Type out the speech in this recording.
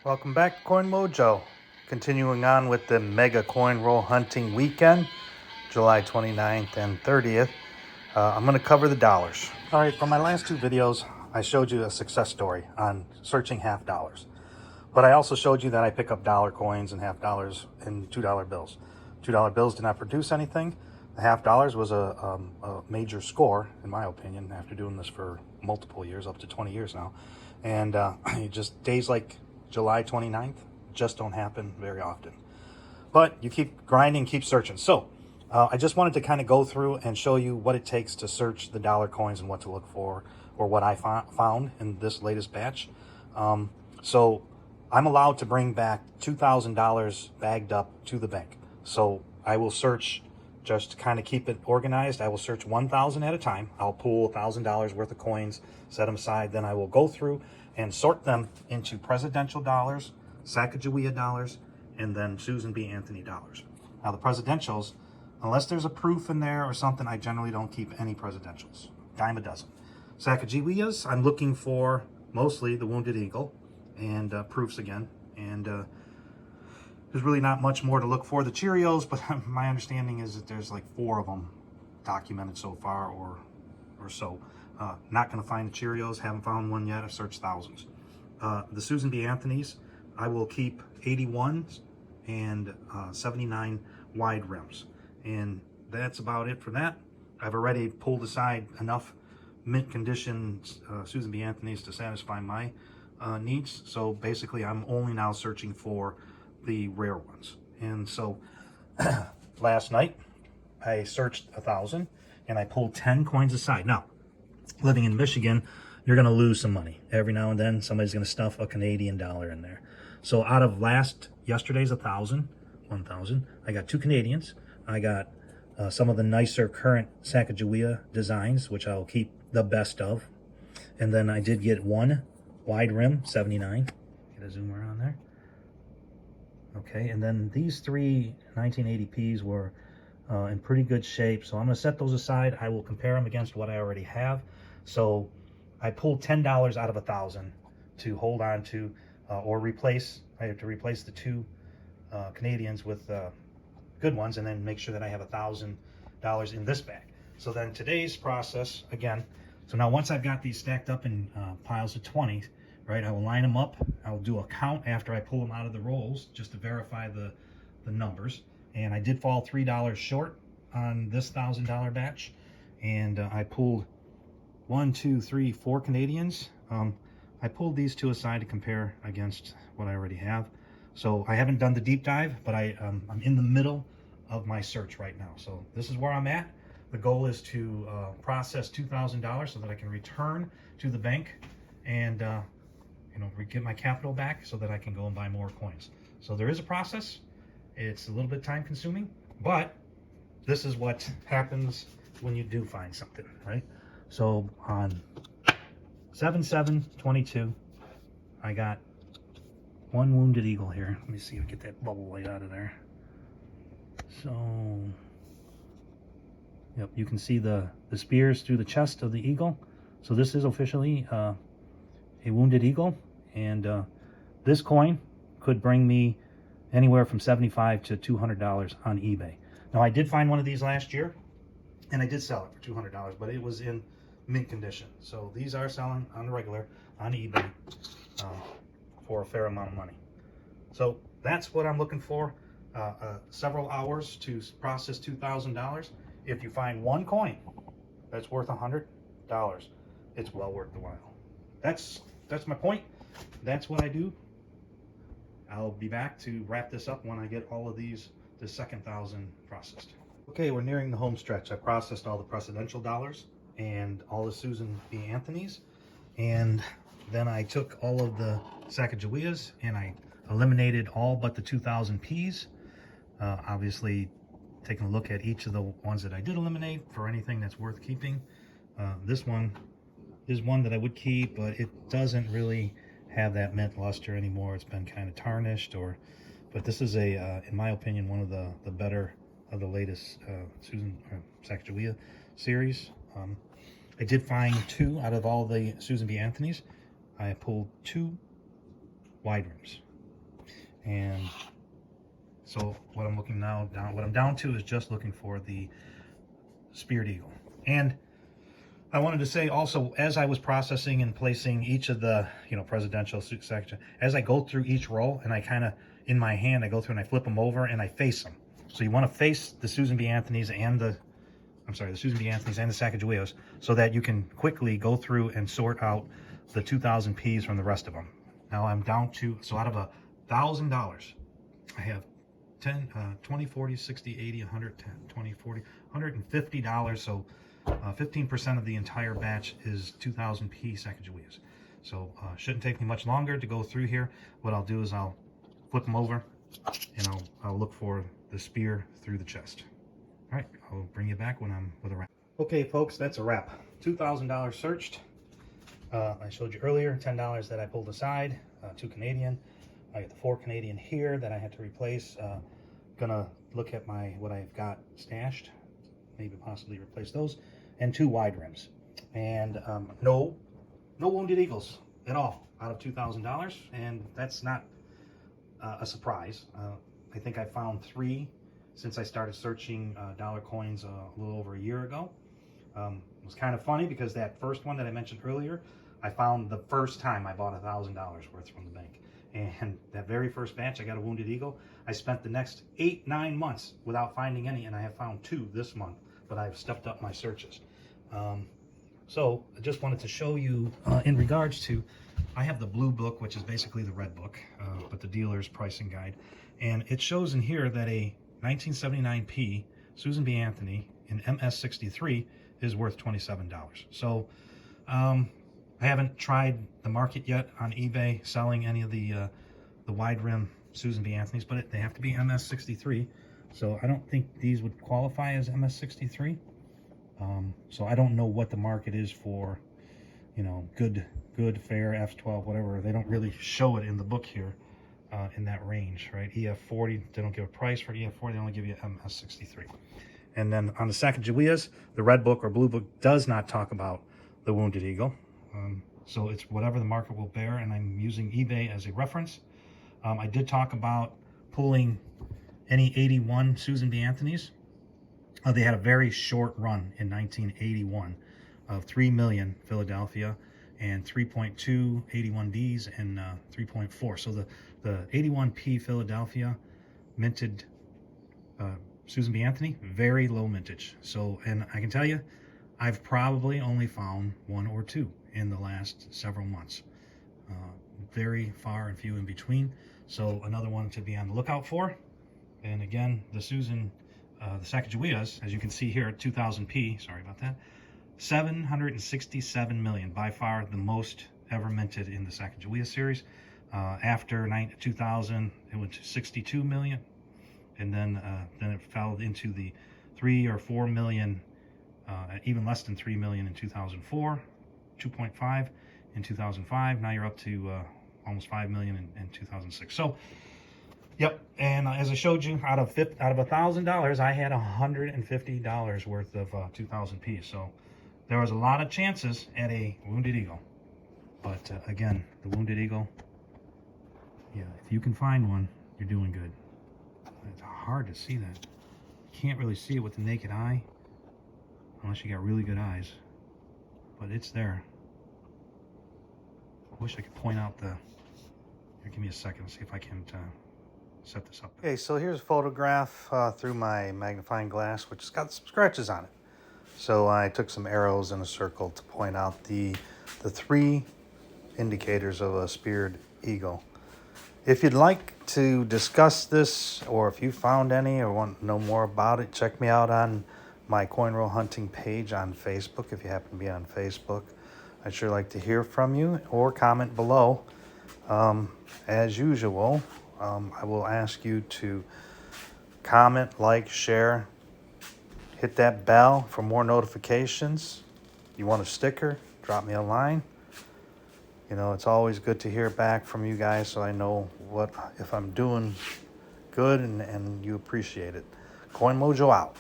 Welcome back to Coin Mojo. Continuing on with the mega coin roll hunting weekend, July 29th and 30th. I'm going to cover the dollars. All right, from my last two videos, I showed you a success story on searching half dollars. But I also showed you that I pick up dollar coins and half dollars and $2 bills. $2 bills did not produce anything. The half dollars was a major score, in my opinion, after doing this for multiple years, up to 20 years now. And just days like July 29th just don't happen very often. But you keep grinding, keep searching. So I just wanted to kind of go through and show you what it takes to search the dollar coins and what to look for, or what I found in this latest batch. So I'm allowed to bring back $2,000 bagged up to the bank. So I will search, just to kind of keep it organized, I will search 1,000 at a time. I'll pull $1,000 worth of coins, set them aside. Then I will go through and sort them into presidential dollars, Sacagawea dollars, and then Susan B. Anthony dollars. Now the presidentials, unless there's a proof in there or something, I generally don't keep any presidentials. Dime a dozen. Sacagaweas, I'm looking for mostly the Wounded Eagle and proofs again. And there's really not much more to look for. The Cheerios, but my understanding is that there's like 4 of them documented so far, or so. Not going to find the Cheerios. Haven't found one yet. I've searched thousands. The Susan B. Anthony's, I will keep 81s and 79 wide rims. And that's about it for that. I've already pulled aside enough mint condition Susan B. Anthony's to satisfy my needs. So basically, I'm only now searching for the rare ones. And so last night, I searched 1,000 and I pulled 10 coins aside. Now, living in Michigan, you're going to lose some money. Every now and then, somebody's going to stuff a Canadian dollar in there. So out of yesterday's 1,000, I got 2 Canadians. I got some of the nicer current Sacagawea designs, which I'll keep the best of. And then I did get 1 wide rim, 79. Get a zoom around there. Okay, and then these 3 1980Ps were in pretty good shape. So I'm going to set those aside. I will compare them against what I already have. So I pulled $10 out of 1,000 to hold on to or replace. I have to replace the 2 Canadians with good ones, and then make sure that I have $1,000 in this bag. So then today's process again. So now once I've got these stacked up in piles of 20, right, I will line them up. I'll do a count after I pull them out of the rolls just to verify the numbers. And I did fall $3 short on this $1,000 batch, and I pulled 1, 2, 3, 4 Canadians. I pulled these 2 aside to compare against what I already have. So I haven't done the deep dive, but I'm in the middle of my search right now. So this is where I'm at. The goal is to process $2,000 so that I can return to the bank and get my capital back so that I can go and buy more coins. So there is a process. It's a little bit time consuming, but this is what happens when you do find something, right? So on 7/7/22, I got 1 Wounded Eagle here. Let me see if I get that bubble light out of there. So, yep, you can see the spears through the chest of the eagle. So this is officially a Wounded Eagle, and this coin could bring me anywhere from $75 to $200 on eBay. Now, I did find one of these last year, and I did sell it for $200, but it was in mint condition. So these are selling on the regular on eBay for a fair amount of money. So that's what I'm looking for. Several hours to process $2,000. If you find 1 coin that's worth $100, it's well worth the while. That's my point. That's what I do. I'll be back to wrap this up when I get all of the second 1,000 processed. Okay, we're nearing the home stretch. I processed all the presidential dollars and all the Susan B. Anthony's, and then I took all of the Sacagaweas and I eliminated all but the 2,000 Ps. Obviously, taking a look at each of the ones that I did eliminate for anything that's worth keeping. This one is one that I would keep, but it doesn't really have that mint luster anymore. It's been kind of tarnished, but this is in my opinion, one of the better of the latest Sacagawea series. I did find 2 out of all the Susan B. Anthony's. I pulled 2 wide rims. And so what I'm looking now down, what I'm down to is just looking for the Speared Eagle. And I wanted to say also, as I was processing and placing each of the, presidential suit section, as I go through each roll and I kind of, in my hand, I go through and I flip them over and I face them. So you want to face the Susan B. Anthony's and the Susan B. Anthony's and the Sacagaweas, so that you can quickly go through and sort out the 2,000 P's from the rest of them. Now I'm down to, so out of $1,000, I have 10, 20, 40, 60, 80, 110, 20, 40, $150. So 15% of the entire batch is 2,000 P Sacagaweas. So shouldn't take me much longer to go through here. What I'll do is I'll flip them over and I'll look for the spear through the chest. All right, I'll bring you back when I'm with a wrap. Okay, folks, that's a wrap. $2,000 searched. I showed you earlier, $10 that I pulled aside, 2 Canadian. I got the 4 Canadian here that I had to replace. Gonna look at what I've got stashed, maybe possibly replace those, and 2 wide rims. And no Wounded Eagles at all out of $2,000, and that's not a surprise. I think I found 3 since I started searching dollar coins a little over a year ago. It was kind of funny because that first one that I mentioned earlier, I found the first time I bought $1,000 worth from the bank. And that very first batch, I got a Wounded Eagle. I spent the next 8-9 months without finding any, and I have found 2 this month, but I've stepped up my searches. So I just wanted to show you in regards to, I have the blue book, which is basically the red book, but the dealer's pricing guide. And it shows in here that a 1979P Susan B. Anthony in MS63 is worth $27. So I haven't tried the market yet on eBay selling any of the wide rim Susan B. Anthony's, but they have to be MS63. So I don't think these would qualify as MS63. So I don't know what the market is for, good, fair, F12, whatever. They don't really show it in the book here. In that range, right? EF40, they don't give a price for EF40, they only give you MS63. And then on the Sacagaweas, the red book or blue book does not talk about the Wounded Eagle. So it's whatever the market will bear, and I'm using eBay as a reference. I did talk about pulling any 81 Susan B. Anthony's. They had a very short run in 1981 of 3 million Philadelphia and 3.2 81Ds and 3.4. So the 81P Philadelphia minted Susan B. Anthony, very low mintage. So, and I can tell you, I've probably only found 1 or 2 in the last several months. Very far and few in between. So another one to be on the lookout for. And again, the Sacagaweas, as you can see here, 2000P, sorry about that, 767 million, by far the most ever minted in the Sacagawea series. After 2000, it went to 62 million, and then it fell into the 3 or 4 million, even less than 3 million in 2004, 2.5 in 2005. Now you're up to almost 5 million in 2006. So, yep. And as I showed you, out of $1,000, I had $150 worth of 2000P. So there was a lot of chances at a Wounded Eagle. But again, the Wounded Eagle, yeah, if you can find one, you're doing good. It's hard to see that. You can't really see it with the naked eye, unless you got really good eyes. But it's there. I wish I could point out the... Here, give me a second, see if I can set this up. Okay, so here's a photograph through my magnifying glass, which has got some scratches on it. So I took some arrows in a circle to point out the 3 indicators of a speared eagle. If you'd like to discuss this, or if you found any or want to know more about it, check me out on my coin roll hunting page on Facebook, if you happen to be on Facebook. I'd sure like to hear from you, or comment below. As usual, I will ask you to comment, like, share, hit that bell for more notifications. You want a sticker? Drop me a line. It's always good to hear back from you guys, so I know if I'm doing good and you appreciate it. Coin Mojo out.